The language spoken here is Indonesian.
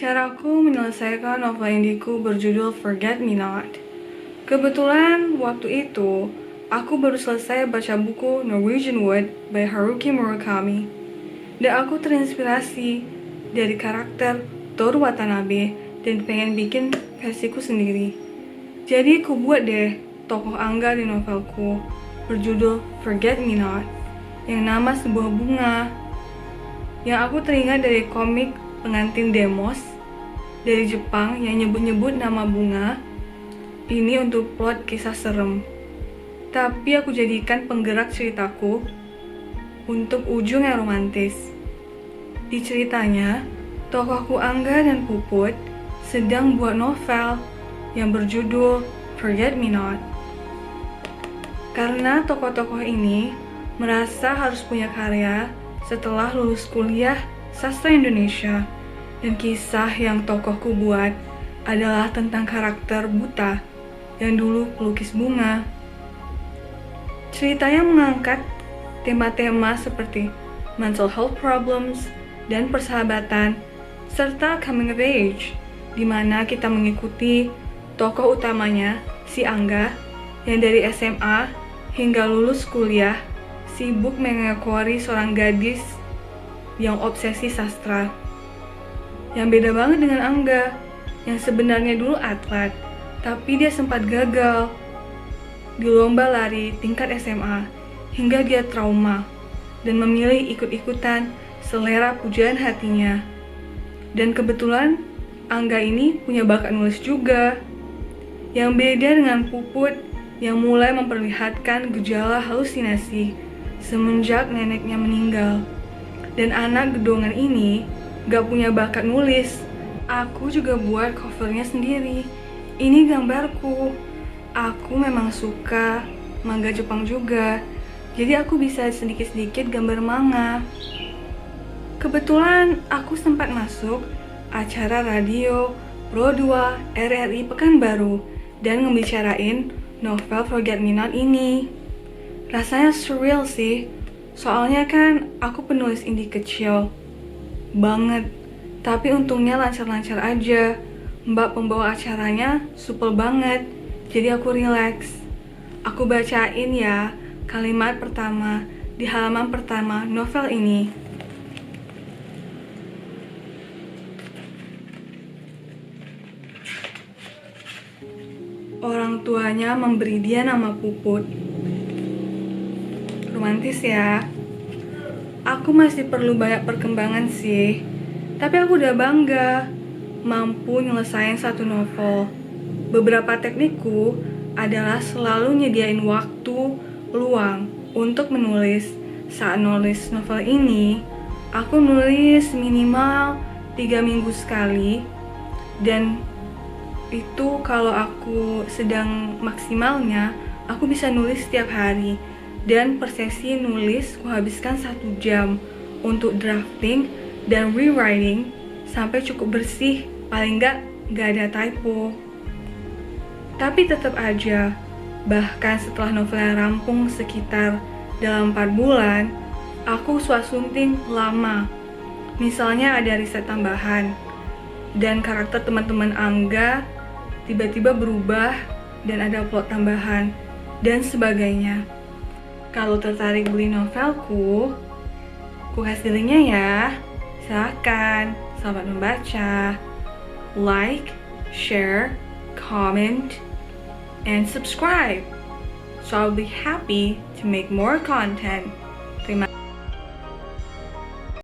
Caraku menyelesaikan novel indiku berjudul Forget Me Not. Kebetulan waktu itu, aku baru selesai baca buku Norwegian Wood by Haruki Murakami. Dan aku terinspirasi dari karakter Toru Watanabe dan pengen bikin versiku sendiri. Jadi aku buat deh tokoh Angga di novelku berjudul Forget Me Not yang nama sebuah bunga. Yang aku teringat dari komik pengantin Demos dari Jepang yang nyebut-nyebut nama bunga ini untuk plot kisah serem. Tapi aku jadikan penggerak ceritaku untuk ujung yang romantis. Di ceritanya, tokohku Angga dan Puput sedang buat novel yang berjudul Forget Me Not. Karena tokoh-tokoh ini merasa harus punya karya setelah lulus kuliah Sastra Indonesia, dan kisah yang tokohku buat adalah tentang karakter buta yang dulu pelukis bunga. Ceritanya mengangkat tema-tema seperti mental health problems dan persahabatan, serta coming of age, di mana kita mengikuti tokoh utamanya, si Angga, yang dari SMA hingga lulus kuliah sibuk mengekori seorang gadis yang obsesi sastra. Yang beda banget dengan Angga, yang sebenarnya dulu atlet, tapi dia sempat gagal di lomba lari tingkat SMA, hingga dia trauma dan memilih ikut-ikutan selera pujaan hatinya. Dan kebetulan, Angga ini punya bakat nulis juga. Yang beda dengan Puput yang mulai memperlihatkan gejala halusinasi semenjak neneknya meninggal. Dan anak gedongan ini gak punya bakat nulis. Aku juga buat covernya sendiri. Ini gambarku. Aku memang suka manga Jepang juga, jadi aku bisa sedikit-sedikit gambar manga. Kebetulan aku sempat masuk acara radio Pro 2 RRI Pekanbaru dan ngebicarain novel Forget Me Not ini. Rasanya surreal sih, soalnya kan aku penulis indie kecil banget, tapi untungnya lancar-lancar aja. Mbak pembawa acaranya supel banget, jadi aku relax. Aku bacain ya kalimat pertama di halaman pertama novel ini. Orang tuanya memberi dia nama Puput. Romantis ya. Aku masih perlu banyak perkembangan sih, tapi aku udah bangga mampu nyelesain satu novel. Beberapa teknikku adalah selalu nyediain waktu luang untuk menulis. Saat nulis novel ini, aku nulis minimal 3 minggu sekali, dan itu kalau aku sedang maksimalnya, aku bisa nulis setiap hari. Dan per sesi nulis kuhabiskan 1 jam untuk drafting dan rewriting sampai cukup bersih, paling nggak ada typo. Tapi tetap aja, bahkan setelah novelnya rampung sekitar dalam 4 bulan, aku swastunting lama. Misalnya ada riset tambahan, dan karakter teman-teman Angga tiba-tiba berubah, dan ada plot tambahan, dan sebagainya. Kalau tertarik beli novelku, ku kasih linknya ya. Silakan, selamat membaca. Like, share, comment, and subscribe. So I'll be happy to make more content. Terima kasih.